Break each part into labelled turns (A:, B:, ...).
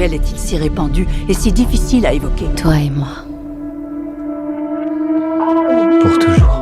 A: sexuel est-il si répandu et si difficile à évoquer?
B: Toi et moi.
C: Pour toujours.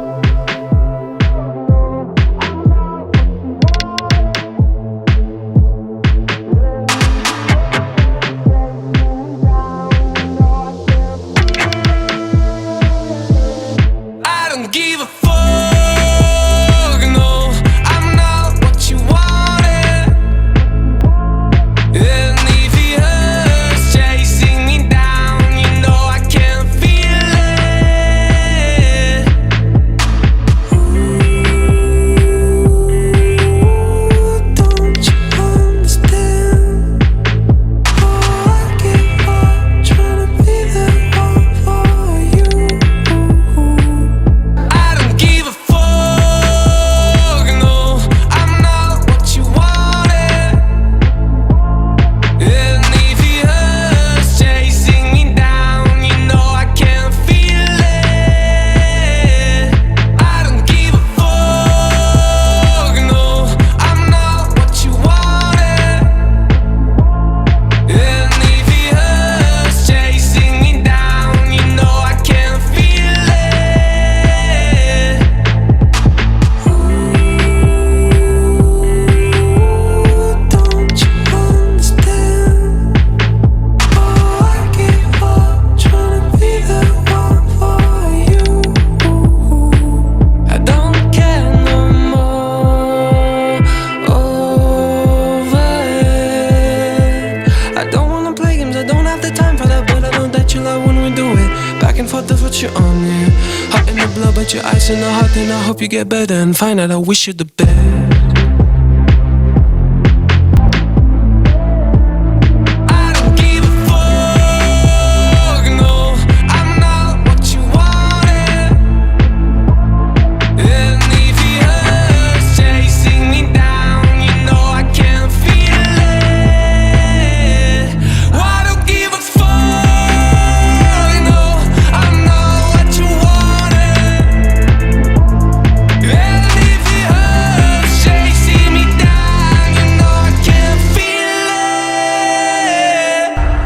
D: Your ice in the heart, then I hope you get better and find out I wish you the best.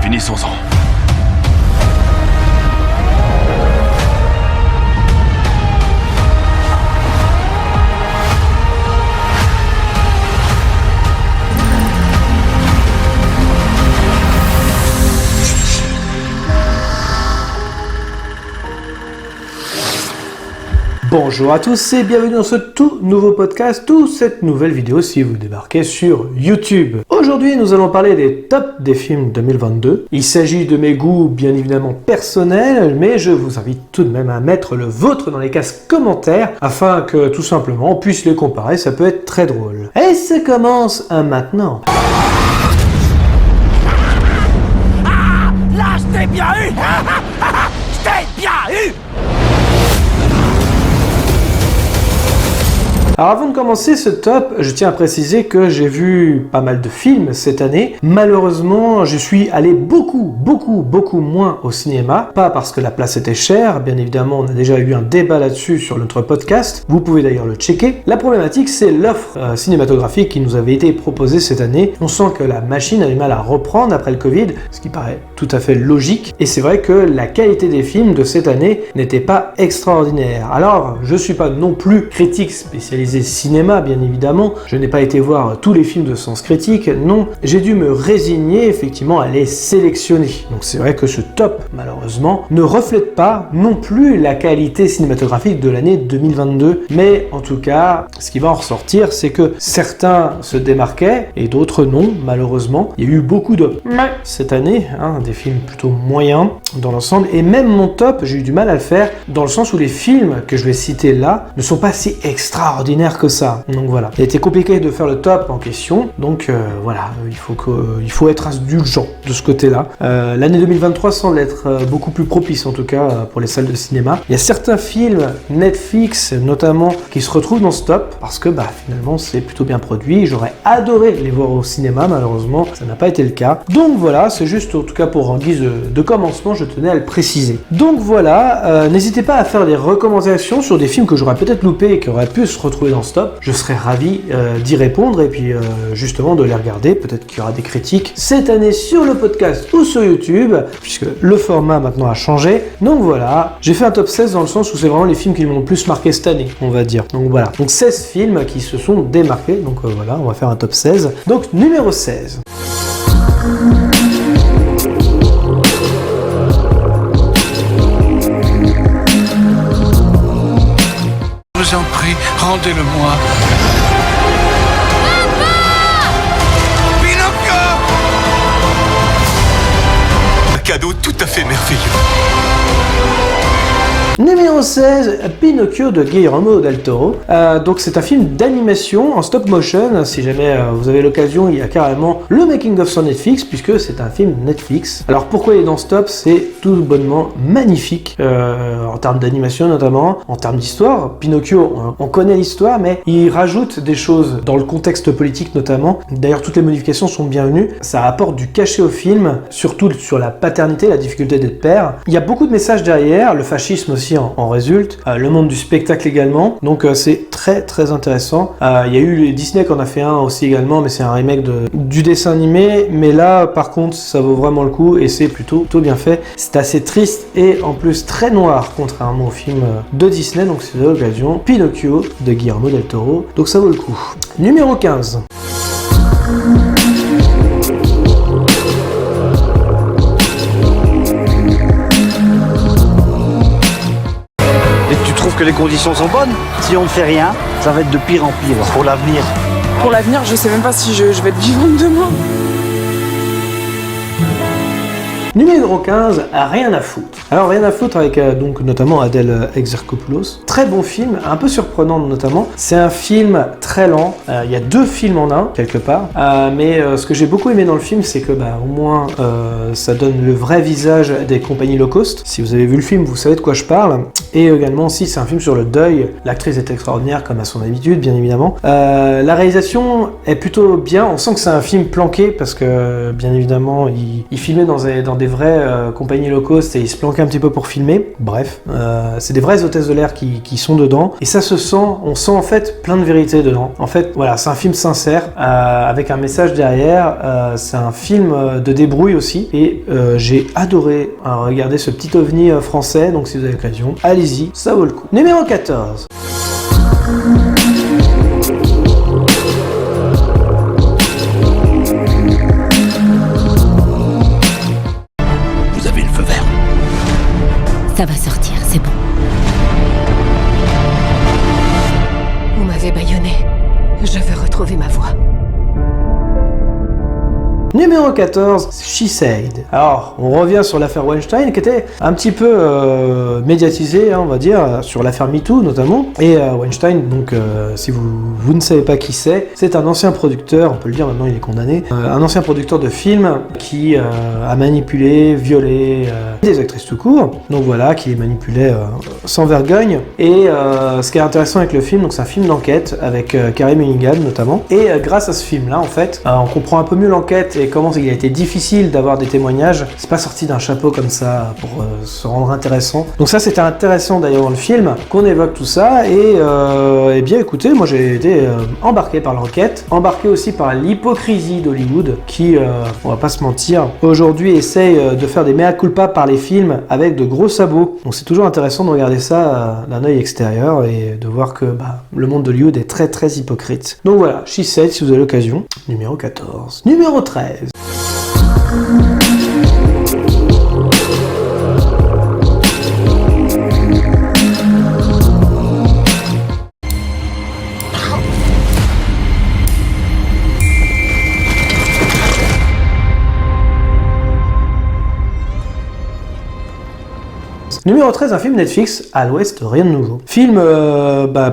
C: Finissons-en.
E: Bonjour à tous et bienvenue dans ce tout nouveau podcast ou cette nouvelle vidéo si vous débarquez sur YouTube. Aujourd'hui nous allons parler des tops des films 2022. Il s'agit de mes goûts bien évidemment personnels, mais je vous invite tout de même à mettre le vôtre dans les cases commentaires afin que tout simplement on puisse les comparer, ça peut être très drôle. Et ça commence maintenant.
F: Ah, là je t'ai bien eu. Je t'ai bien eu.
E: Alors avant de commencer ce top, je tiens à préciser que j'ai vu pas mal de films cette année. Malheureusement, je suis allé beaucoup moins au cinéma. Pas parce que la place était chère, bien évidemment on a déjà eu un débat là-dessus sur notre podcast. Vous pouvez d'ailleurs le checker. La problématique c'est l'offre cinématographique qui nous avait été proposée cette année. On sent que la machine a du mal à reprendre après le Covid, ce qui paraît tout à fait logique. Et c'est vrai que la qualité des films de cette année n'était pas extraordinaire. Alors, je suis pas non plus critique spécialisé cinéma, bien évidemment. Je n'ai pas été voir tous les films de Sens Critique, non. J'ai dû me résigner effectivement à les sélectionner. Donc c'est vrai que ce top, malheureusement, ne reflète pas non plus la qualité cinématographique de l'année 2022. Mais en tout cas, ce qui va en ressortir, c'est que certains se démarquaient et d'autres non, malheureusement. Il y a eu beaucoup de cette année, des films plutôt moyens dans l'ensemble. Et même mon top, j'ai eu du mal à le faire dans le sens où les films que je vais citer là ne sont pas si extraordinaires que ça. Donc voilà. Il a été compliqué de faire le top en question. Donc voilà, il faut être indulgent de ce côté-là. L'année 2023 semble être beaucoup plus propice en tout cas pour les salles de cinéma. Il y a certains films Netflix notamment qui se retrouvent dans ce top parce que finalement c'est plutôt bien produit. J'aurais adoré les voir au cinéma, malheureusement ça n'a pas été le cas. Donc voilà, c'est juste en tout cas pour en guise de commencement, je tenais à le préciser. Donc voilà, n'hésitez pas à faire des recommandations sur des films que j'aurais peut-être loupés et qui auraient pu se retrouver trouvez dans Stop. Je serais ravi d'y répondre et puis justement de les regarder. Peut-être qu'il y aura des critiques cette année sur le podcast ou sur YouTube, puisque le format maintenant a changé. Donc voilà, j'ai fait un top 16 dans le sens où c'est vraiment les films qui m'ont le plus marqué cette année, on va dire. Donc voilà, donc 16 films qui se sont démarqués. Donc voilà, on va faire un top 16. Donc numéro 16.
B: Je vous en prie, rendez-le-moi. Pinocchio! Un cadeau tout à fait merveilleux.
E: Numéro 16, Pinocchio de Guillermo del Toro. Donc c'est un film d'animation en stop motion. Si jamais vous avez l'occasion, il y a carrément le making of sur Netflix puisque c'est un film Netflix. Alors pourquoi il est dans stop? C'est tout bonnement magnifique en termes d'animation notamment, en termes d'histoire. Pinocchio, on connaît l'histoire, mais il rajoute des choses dans le contexte politique notamment. D'ailleurs toutes les modifications sont bienvenues. Ça apporte du cachet au film, surtout sur la paternité, la difficulté d'être père. Il y a beaucoup de messages derrière, le fascisme aussi en résulte, le monde du spectacle également, donc c'est très très intéressant. Il y a eu Disney qui en a fait un aussi également, mais c'est un remake du dessin animé, mais là par contre ça vaut vraiment le coup et c'est plutôt bien fait. C'est assez triste et en plus très noir contrairement au film de Disney, donc c'est l'occasion. Pinocchio de Guillermo del Toro, donc ça vaut le coup. Numéro 15.
C: Que les conditions sont bonnes. Si on ne fait rien, ça va être de pire en pire pour l'avenir.
G: Pour l'avenir, je sais même pas si je vais être vivante demain.
E: Numéro 15, Rien à foutre. Alors Rien à foutre avec donc notamment Adèle Exarchopoulos. Très bon film, un peu surprenant notamment. C'est un film très lent. Il y a deux films en un quelque part. Mais ce que j'ai beaucoup aimé dans le film, c'est que au moins ça donne le vrai visage des compagnies low cost. Si vous avez vu le film, vous savez de quoi je parle. Et également aussi, c'est un film sur le deuil. L'actrice est extraordinaire comme à son habitude, bien évidemment. La réalisation est plutôt bien. On sent que c'est un film planqué parce que bien évidemment, il filmait dans des vraies compagnies low cost et il se planquait un petit peu pour filmer. Bref, c'est des vraies hôtesses de l'air qui sont dedans et ça se sent, on sent en fait plein de vérité dedans. En fait, voilà, c'est un film sincère avec un message derrière. C'est un film de débrouille aussi et j'ai adoré regarder ce petit ovni français. Donc si vous avez l'occasion, allez-y, ça vaut le coup. Numéro 14.
A: Ça va sortir, c'est bon. Vous m'avez bâillonné. Je veux retrouver ma voix.
E: Numéro 14, She Said. Alors, on revient sur l'affaire Weinstein qui était un petit peu médiatisée, on va dire, sur l'affaire MeToo notamment. Et Weinstein, donc, si vous ne savez pas qui c'est un ancien producteur, on peut le dire maintenant, il est condamné, un ancien producteur de films qui a manipulé, violé des actrices tout court. Donc voilà, qui les manipulait sans vergogne. Et ce qui est intéressant avec le film, donc c'est un film d'enquête avec Carey Mulligan notamment. Et grâce à ce film-là, en fait, on comprend un peu mieux l'enquête et comment il a été difficile d'avoir des témoignages. C'est pas sorti d'un chapeau comme ça pour se rendre intéressant. Donc ça c'était intéressant d'ailleurs dans le film qu'on évoque tout ça et bien écoutez, moi j'ai été embarqué par l'enquête, embarqué aussi par l'hypocrisie d'Hollywood qui, on va pas se mentir, aujourd'hui essaye de faire des mea culpa par les films avec de gros sabots. Donc c'est toujours intéressant de regarder ça d'un œil extérieur et de voir que le monde d'Hollywood est très très hypocrite. Donc voilà, She Said si vous avez l'occasion. Numéro 14. Numéro 13. Numéro 13, un film Netflix, à l'ouest, rien de nouveau. Film,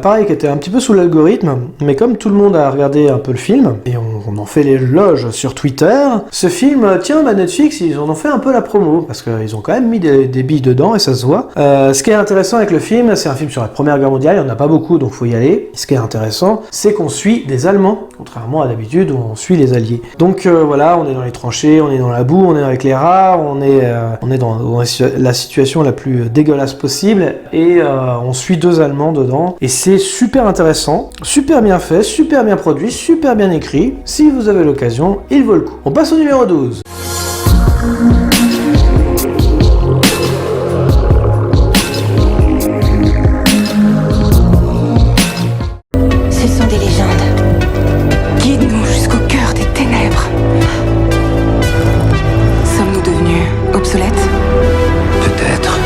E: pareil, qui était un petit peu sous l'algorithme, mais comme tout le monde a regardé un peu le film, et on en fait l'éloge sur Twitter, ce film, Netflix, ils en ont fait un peu la promo, parce qu'ils ont quand même mis des billes dedans, et ça se voit. Ce qui est intéressant avec le film, c'est un film sur la Première Guerre mondiale, il n'y en a pas beaucoup, donc faut y aller. Ce qui est intéressant, c'est qu'on suit des Allemands, contrairement à d'habitude où on suit les Alliés. Donc voilà, on est dans les tranchées, on est dans la boue, on est avec les rats, on est dans la situation la plus plus dégueulasse possible, et on suit 2 Allemands dedans, et c'est super intéressant, super bien fait, super bien produit, super bien écrit. Si vous avez l'occasion, il vaut le coup. On passe au numéro 12.
A: Ce sont des légendes. Guide-nous jusqu'au cœur des ténèbres. Sommes-nous devenus obsolètes?
B: Peut-être.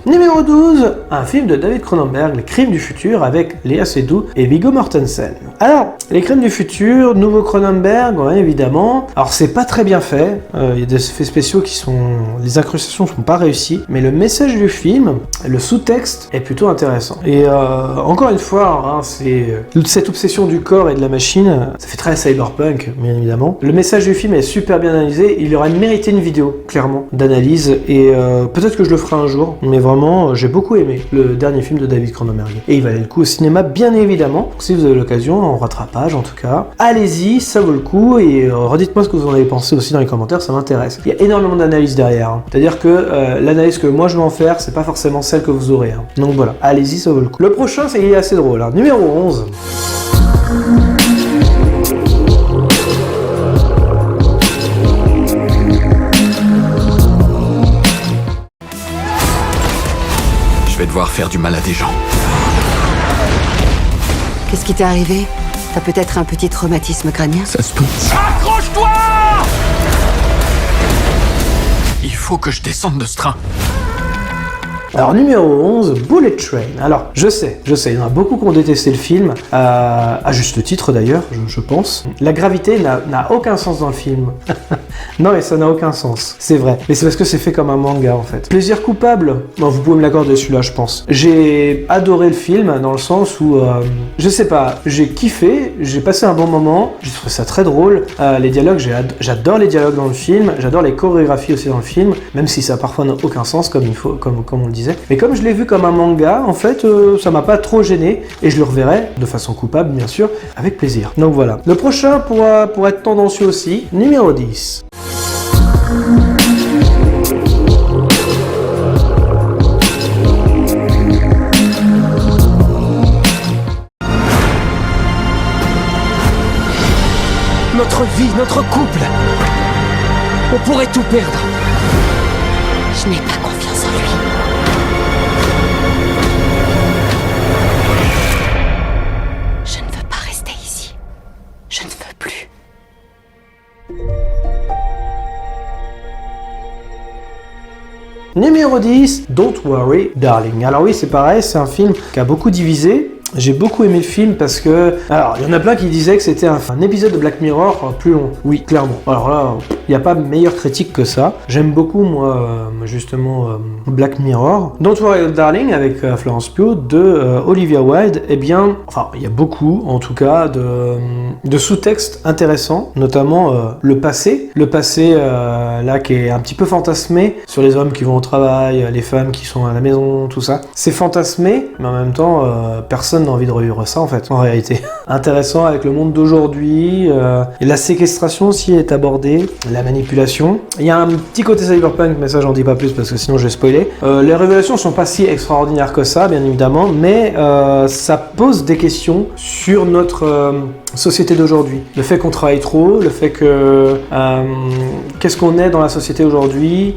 E: Numéro 12, un film de David Cronenberg, Les Crimes du futur, avec Léa Seydoux et Viggo Mortensen. Alors, Les Crimes du futur, nouveau Cronenberg, ouais, évidemment. Alors, c'est pas très bien fait, il y a des effets spéciaux qui sont... Les incrustations sont pas réussies, mais le message du film, le sous-texte, est plutôt intéressant. Et encore une fois, hein, c'est cette obsession du corps et de la machine, ça fait très cyberpunk, bien évidemment. Le message du film est super bien analysé, il aurait mérité une vidéo, clairement, d'analyse, et peut-être que je le ferai un jour, mais vraiment, j'ai beaucoup aimé le dernier film de David Cronenberg. Et il valait le coup au cinéma, bien évidemment. Donc, si vous avez l'occasion, en rattrapage en tout cas, allez-y, ça vaut le coup, et redites-moi ce que vous en avez pensé aussi dans les commentaires, ça m'intéresse. Il y a énormément d'analyses derrière, hein. C'est-à-dire que l'analyse que moi je vais en faire, c'est pas forcément celle que vous aurez, hein. Donc voilà, allez-y, ça vaut le coup. Le prochain, il est assez drôle, hein. Numéro 11.
B: Je vais devoir faire du mal à des gens.
A: Qu'est-ce qui t'est arrivé? T'as peut-être un petit traumatisme crânien?
B: Ça se peut.
F: Accroche-toi!
B: Il faut que je descende de ce train.
E: Alors numéro 11, Bullet Train. Alors je sais, il y en a beaucoup qui ont détesté le film, à juste titre d'ailleurs, je pense. La gravité n'a aucun sens dans le film. Non mais ça n'a aucun sens, c'est vrai. Mais c'est parce que c'est fait comme un manga en fait. Plaisir coupable, bon, vous pouvez me l'accorder celui-là je pense. J'ai adoré le film dans le sens où, je sais pas, j'ai kiffé, j'ai passé un bon moment, j'ai trouvé ça très drôle. Les dialogues, j'adore les dialogues dans le film, j'adore les chorégraphies aussi dans le film, même si ça parfois n'a aucun sens comme on le disait. Mais comme je l'ai vu comme un manga, en fait, ça m'a pas trop gêné, et je le reverrai, de façon coupable bien sûr, avec plaisir. Donc voilà. Le prochain pour être tendancieux aussi, numéro 10.
F: Notre vie, notre couple. On pourrait tout perdre.
A: Je n'ai pas confiance en lui. Je ne veux pas rester ici. Je ne veux plus.
E: Numéro 10, Don't Worry Darling. Alors oui, c'est pareil, c'est un film qui a beaucoup divisé. J'ai beaucoup aimé le film parce que... Alors, il y en a plein qui disaient que c'était un épisode de Black Mirror plus long. Oui, clairement. Alors là, il n'y a pas meilleure critique que ça. J'aime beaucoup, moi, justement, Black Mirror. Don't Worry Darling, avec Florence Pugh, de Olivia Wilde. Eh bien, enfin, il y a beaucoup, en tout cas, de sous-textes intéressants, notamment le passé. Le passé, là, qui est un petit peu fantasmé sur les hommes qui vont au travail, les femmes qui sont à la maison, tout ça. C'est fantasmé, mais en même temps, personne n'a envie de revivre ça en fait, en réalité. Intéressant avec le monde d'aujourd'hui, et la séquestration aussi est abordée, la manipulation. Il y a un petit côté cyberpunk, mais ça j'en dis pas plus parce que sinon je vais spoiler. Les révélations sont pas si extraordinaires que ça, bien évidemment, mais ça pose des questions sur notre société d'aujourd'hui. Le fait qu'on travaille trop, le fait que... qu'est-ce qu'on est dans la société aujourd'hui,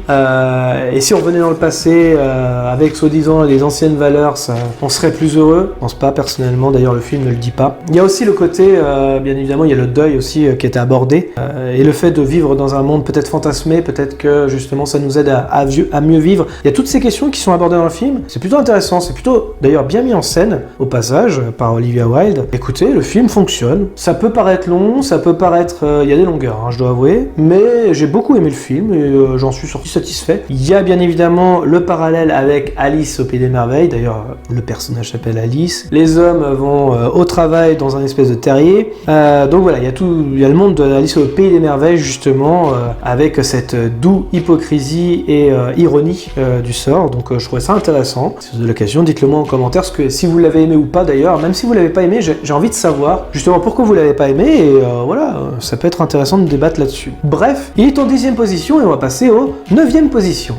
E: et si on revenait dans le passé avec soi-disant les anciennes valeurs, on serait plus heureux. Je pense pas personnellement, d'ailleurs le film ne le dit pas. Il y a aussi le côté, bien évidemment, il y a le deuil aussi qui était abordé, et le fait de vivre dans un monde peut-être fantasmé, peut-être que justement ça nous aide à mieux vivre. Il y a toutes ces questions qui sont abordées dans le film, c'est plutôt intéressant, c'est plutôt d'ailleurs bien mis en scène, au passage, par Olivia Wilde. Écoutez, le film fonctionne, ça peut paraître long, ça peut paraître... il y a des longueurs, hein, je dois avouer, mais j'ai beaucoup aimé le film, et j'en suis sorti satisfait. Il y a bien évidemment le parallèle avec Alice au Pays des Merveilles, d'ailleurs le personnage s'appelle Alice. Les hommes vont au travail dans un espèce de terrier. Donc voilà, il y a le monde d'Alice au Pays des Merveilles justement, avec cette douce hypocrisie et ironie du sort. Donc je trouvais ça intéressant. Si vous avez l'occasion, dites-le moi en commentaire, parce que si vous l'avez aimé ou pas d'ailleurs, même si vous l'avez pas aimé, j'ai envie de savoir justement pourquoi vous l'avez pas aimé, et voilà, ça peut être intéressant de débattre là-dessus. Bref, il est en 10e position et on va passer aux 9e position.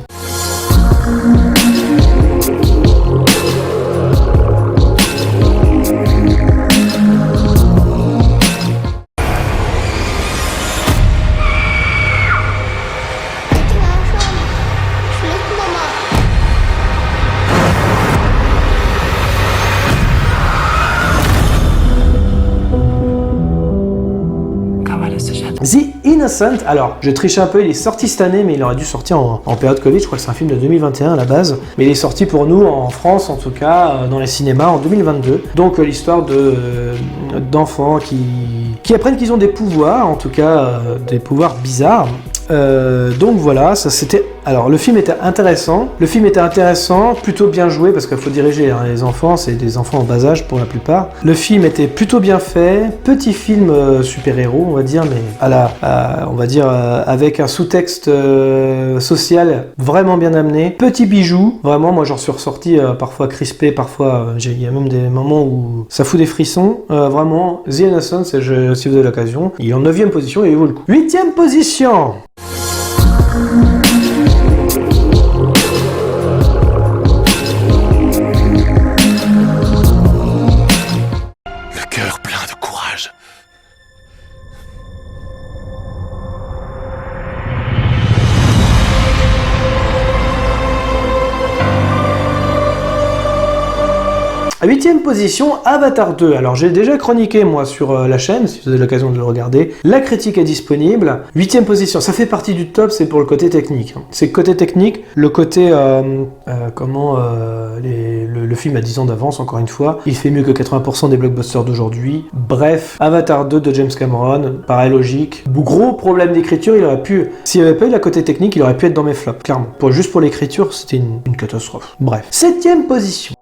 E: The Innocent, alors je triche un peu, il est sorti cette année mais il aurait dû sortir en période Covid, je crois que c'est un film de 2021 à la base, mais il est sorti pour nous en France en tout cas, dans les cinémas en 2022. Donc l'histoire d'enfants qui apprennent qu'ils ont des pouvoirs, en tout cas des pouvoirs bizarres. Donc voilà, ça c'était. Alors le film était intéressant, plutôt bien joué parce qu'il faut diriger les enfants, c'est des enfants en bas âge pour la plupart. Le film était plutôt bien fait, petit film super-héros on va dire, mais on va dire avec un sous-texte social vraiment bien amené, petit bijou, vraiment moi j'en suis ressorti parfois crispé, parfois il y a même des moments où ça fout des frissons, vraiment The Innocent, si vous avez l'occasion, il est en 9ème position et il vaut le coup. 8ème position.
B: Le cœur plein de courage.
E: À 8ème position, Avatar 2. Alors j'ai déjà chroniqué moi sur la chaîne, si vous avez l'occasion de le regarder. La critique est disponible. 8ème position, ça fait partie du top, c'est pour le côté technique. C'est le côté technique, le côté le film a 10 ans d'avance, encore une fois. Il fait mieux que 80% des blockbusters d'aujourd'hui. Bref, Avatar 2 de James Cameron, paraît logique. Gros problème d'écriture, il aurait pu... S'il n'y avait pas eu la côté technique, il aurait pu être dans mes flops, clairement. Juste pour l'écriture, c'était une catastrophe. Bref. 7ème position.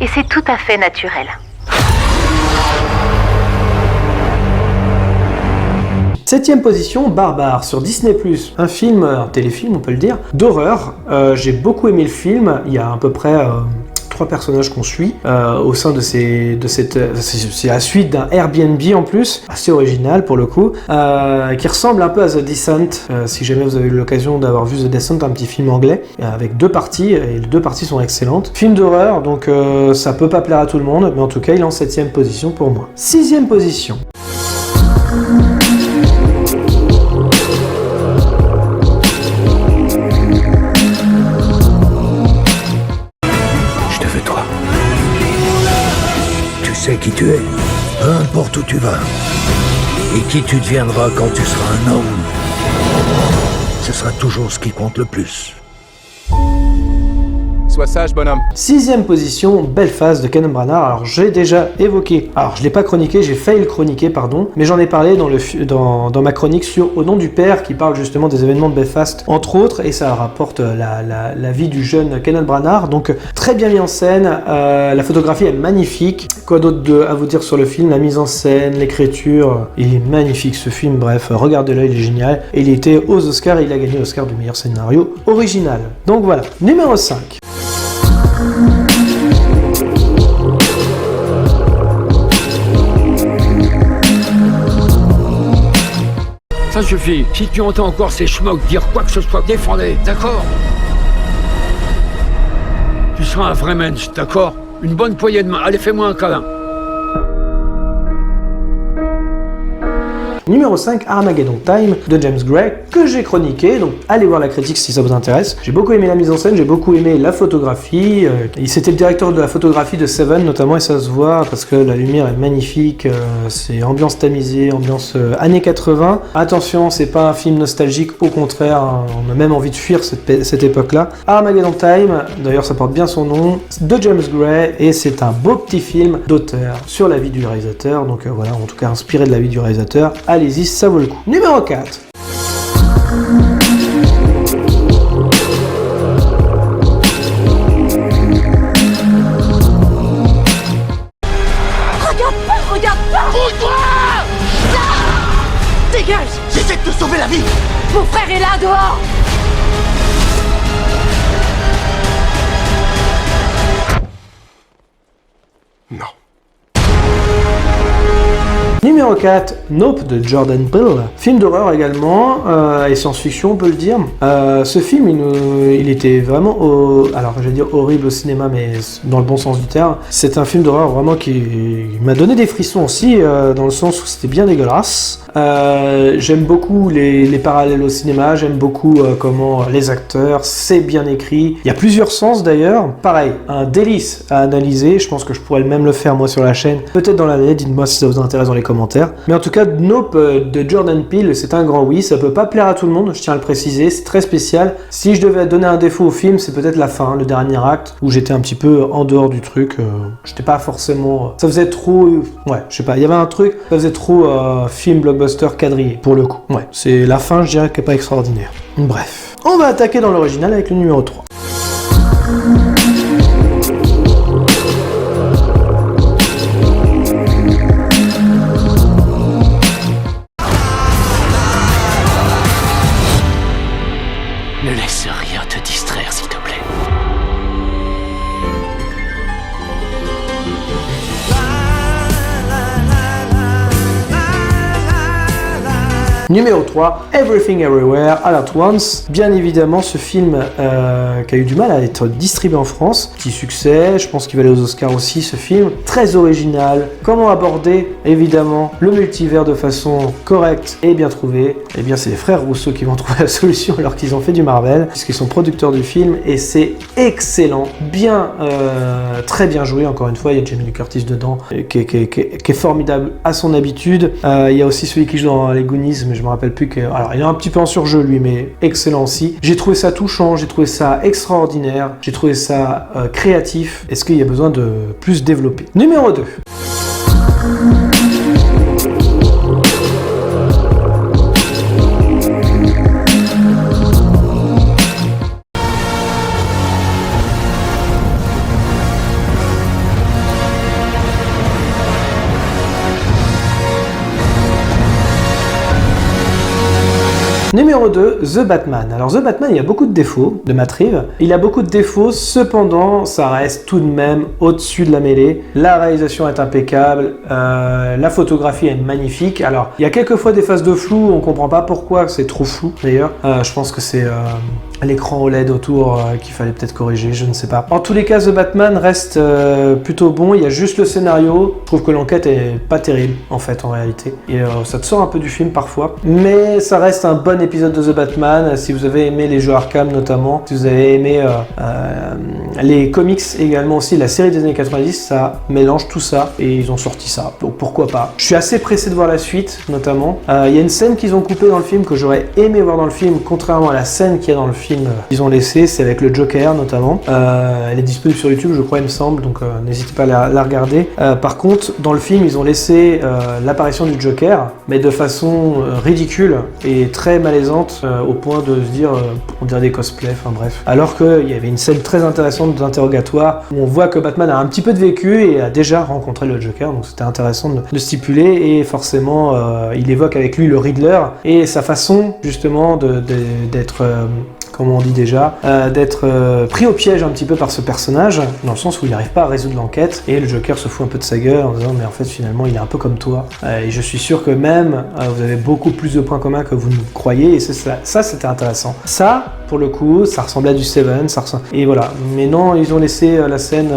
A: Et c'est tout à fait naturel.
E: 7ème position, Barbare sur Disney+, un film, un téléfilm on peut le dire, d'horreur. J'ai beaucoup aimé le film, il y a à peu près 3 personnages qu'on suit au sein de cette... C'est la suite d'un Airbnb en plus, assez original pour le coup, qui ressemble un peu à The Descent, si jamais vous avez eu l'occasion d'avoir vu The Descent, un petit film anglais, avec 2 parties, et les 2 parties sont excellentes. Film d'horreur, donc ça peut pas plaire à tout le monde, mais en tout cas il est en 7ème position pour moi. 6ème position.
H: Tu sais qui tu es, peu importe où tu vas, et qui tu deviendras quand tu seras un homme. Ce sera toujours ce qui compte le plus.
I: Sois sage, bonhomme.
E: 6ème position, Belfast de Kenneth Branagh. Alors j'ai déjà évoqué, alors je l'ai pas chroniqué, j'ai failli le chroniquer, pardon, mais j'en ai parlé dans ma chronique sur Au nom du père, qui parle justement des événements de Belfast, entre autres, et ça rapporte la vie du jeune Kenneth Branagh. Donc très bien mis en scène, la photographie est magnifique. Quoi d'autre à vous dire sur le film? La mise en scène, l'écriture, il est magnifique ce film, bref, regardez-le, il est génial. Et il était aux Oscars, il a gagné l'Oscar du meilleur scénario original. Donc voilà, numéro 5.
J: Ça suffit. Si tu entends encore ces schmucks dire quoi que ce soit, défendez, d'accord? Tu seras un vrai mensch, d'accord? Une bonne poignée de main. Allez, fais-moi un câlin.
E: Numéro 5, Armageddon Time de James Gray, que j'ai chroniqué, donc allez voir la critique si ça vous intéresse. J'ai beaucoup aimé la mise en scène, j'ai beaucoup aimé la photographie. C'était le directeur de la photographie de Seven notamment, et ça se voit parce que la lumière est magnifique, c'est ambiance tamisée, ambiance années 80. Attention, c'est pas un film nostalgique, au contraire, hein, on a même envie de fuir cette époque-là. Armageddon Time, d'ailleurs ça porte bien son nom, de James Gray, et c'est un beau petit film d'auteur sur la vie du réalisateur, donc voilà, en tout cas inspiré de la vie du réalisateur. Allez-y, ça vaut le coup. Numéro 4.
F: Regarde pas. Bouge-toi. Dégage. J'essaie de te sauver la vie.
A: Mon frère est là, dehors.
B: Non.
E: Numéro 4, Nope de Jordan Peele. Film d'horreur également, et science-fiction on peut le dire. Ce film, il était vraiment, alors je vais dire horrible au cinéma, mais dans le bon sens du terme. C'est un film d'horreur vraiment qui m'a donné des frissons aussi, dans le sens où c'était bien dégueulasse. J'aime beaucoup les parallèles au cinéma, j'aime beaucoup comment les acteurs, c'est bien écrit. Il y a plusieurs sens d'ailleurs. Pareil, un délice à analyser. Je pense que je pourrais même le faire moi sur la chaîne. Peut-être dans l'année, dites-moi si ça vous intéresse dans les commentaires. Mais en tout cas, Nope de Jordan Peele, c'est un grand oui. Ça peut pas plaire à tout le monde, je tiens à le préciser. C'est très spécial. Si je devais donner un défaut au film, c'est peut-être la fin, le dernier acte, où j'étais un petit peu en dehors du truc. J'étais pas forcément... Ça faisait trop... Ouais, je sais pas. Il y avait un truc, ça faisait trop film blockbuster quadrillé, pour le coup. Ouais, c'est la fin, je dirais, qui est pas extraordinaire. Bref. On va attaquer dans l'original avec le numéro 3.
B: Ne laisse rien te distraire, s'il te plaît.
E: Numéro 3, Everything Everywhere All At Once. Bien évidemment, ce film qui a eu du mal à être distribué en France. Petit succès, je pense qu'il va aller aux Oscars aussi, ce film. Très original. Comment aborder, évidemment, le multivers de façon correcte et bien trouvée? Eh bien, c'est les frères Rousseau qui vont trouver la solution alors qu'ils ont fait du Marvel, puisqu'ils sont producteurs du film, et c'est excellent. Bien, très bien joué, encore une fois. Il y a Jamie Lee Curtis dedans, qui est formidable à son habitude. Il y a aussi celui qui joue dans les Goonies, mais je me rappelle plus que... Alors, il est un petit peu en surjeu, lui, mais excellent aussi. J'ai trouvé ça touchant, j'ai trouvé ça extraordinaire, j'ai trouvé ça créatif. Est-ce qu'il y a besoin de plus développer? Numéro 2. Numéro 2, The Batman. Alors The Batman, il y a beaucoup de défauts de Matt Reeves. Il a beaucoup de défauts, cependant, ça reste tout de même au-dessus de la mêlée. La réalisation est impeccable, la photographie est magnifique. Alors, il y a quelquefois des phases de flou, on comprend pas pourquoi c'est trop flou d'ailleurs. Je pense que c'est l'écran OLED autour qu'il fallait peut-être corriger, je ne sais pas. En tous les cas, The Batman reste plutôt bon. Il y a juste le scénario. Je trouve que l'enquête est pas terrible en fait en réalité. Et ça te sort un peu du film parfois. Mais ça reste un bon épisode de The Batman. Si vous avez aimé les jeux Arkham notamment, si vous avez aimé les comics également aussi, la série des années 90, ça mélange tout ça et ils ont sorti ça. Donc pourquoi pas. Je suis assez pressé de voir la suite notamment. Il y a une scène qu'ils ont coupée dans le film que j'aurais aimé voir dans le film, contrairement à la scène qu'il y a dans le film qu'ils ont laissé, c'est avec le Joker notamment. Elle est disponible sur YouTube, je crois, il me semble, donc n'hésitez pas à la regarder. Par contre, dans le film, ils ont laissé l'apparition du Joker, mais de façon ridicule et très malaisante, au point de se dire, on dirait des cosplays, enfin bref. Alors qu'il y avait une scène très intéressante d'interrogatoire où on voit que Batman a un petit peu de vécu et a déjà rencontré le Joker, donc c'était intéressant de stipuler, et forcément, il évoque avec lui le Riddler et sa façon justement d'être... comme on dit déjà, d'être pris au piège un petit peu par ce personnage, dans le sens où il n'arrive pas à résoudre l'enquête, et le Joker se fout un peu de sa gueule en disant mais en fait finalement il est un peu comme toi, et je suis sûr que même vous avez beaucoup plus de points communs que vous ne croyez, et ça c'était intéressant. Ça, pour le coup, ça ressemblait à du Seven, et voilà. Mais non, ils ont laissé la scène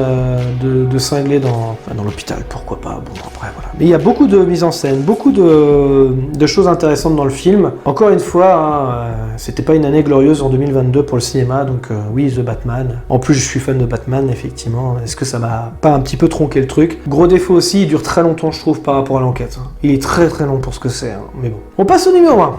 E: de cinglé dans l'hôpital, pourquoi pas, bon après voilà. Mais il y a beaucoup de mise en scène, beaucoup de choses intéressantes dans le film. Encore une fois, c'était pas une année glorieuse en 2022 pour le cinéma, donc oui, The Batman. En plus, je suis fan de Batman, effectivement. Est-ce que ça m'a pas un petit peu tronqué le truc? Gros défaut aussi, il dure très longtemps, je trouve, par rapport à l'enquête. Il est très très long pour ce que c'est, mais bon. On passe au numéro 1.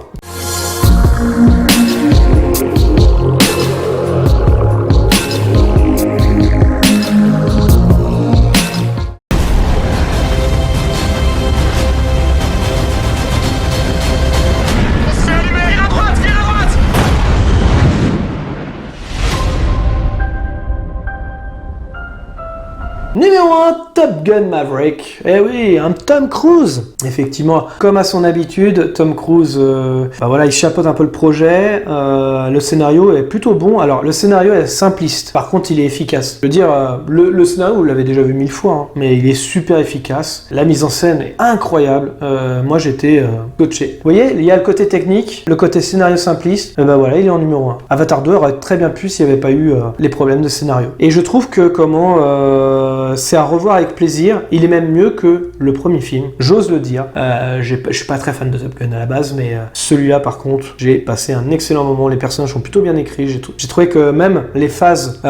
E: Numéro 1, Top Gun Maverick. Eh oui, un Tom Cruise. Effectivement, comme à son habitude, Tom Cruise, il chapeaute un peu le projet. Le scénario est plutôt bon. Alors, le scénario est simpliste. Par contre, il est efficace. Je veux dire, le scénario, vous l'avez déjà vu 1000 fois, hein, mais il est super efficace. La mise en scène est incroyable. Moi, j'étais coaché. Vous voyez, il y a le côté technique, le côté scénario simpliste. Il est en numéro 1. Avatar 2 aurait très bien pu s'il n'y avait pas eu les problèmes de scénario. Et je trouve que c'est à revoir avec plaisir. Il est même mieux que le premier film. J'ose le dire. Je suis pas très fan de Top Gun à la base, mais celui-là, par contre, j'ai passé un excellent moment. Les personnages sont plutôt bien écrits. J'ai trouvé que même les phases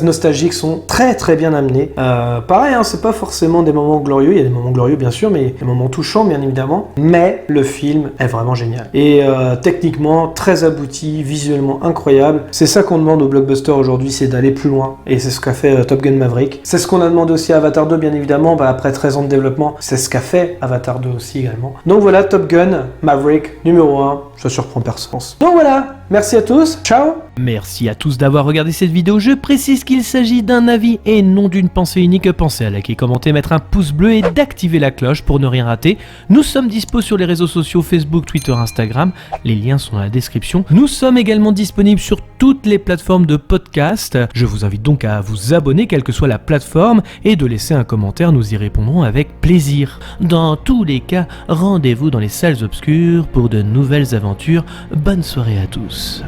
E: nostalgiques sont très très bien amenées. Pareil, hein, c'est pas forcément des moments glorieux. Il y a des moments glorieux, bien sûr, mais des moments touchants, bien évidemment. Mais le film est vraiment génial. Et techniquement, très abouti, visuellement incroyable. C'est ça qu'on demande au blockbuster aujourd'hui, c'est d'aller plus loin. Et c'est ce qu'a fait Top Gun Maverick. C'est ce qu'on a demandé aussi à Avatar 2, bien évidemment. Après 13 ans de développement, c'est ce qu'a fait Avatar 2 aussi également. Donc voilà, Top Gun Maverick numéro 1. Ça surprend personne. Donc voilà, merci à tous. Ciao.
I: Merci à tous d'avoir regardé cette vidéo. Je précise qu'il s'agit d'un avis et non d'une pensée unique. Pensez à liker, commenter, mettre un pouce bleu et d'activer la cloche pour ne rien rater. Nous sommes dispo sur les réseaux sociaux Facebook, Twitter, Instagram. Les liens sont dans la description. Nous sommes également disponibles sur toutes les plateformes de podcast. Je vous invite donc à vous abonner, quelle que soit la plateforme, et de laisser un commentaire. Nous y répondrons avec plaisir. Dans tous les cas, rendez-vous dans les salles obscures pour de nouvelles aventures. Bonne soirée à tous.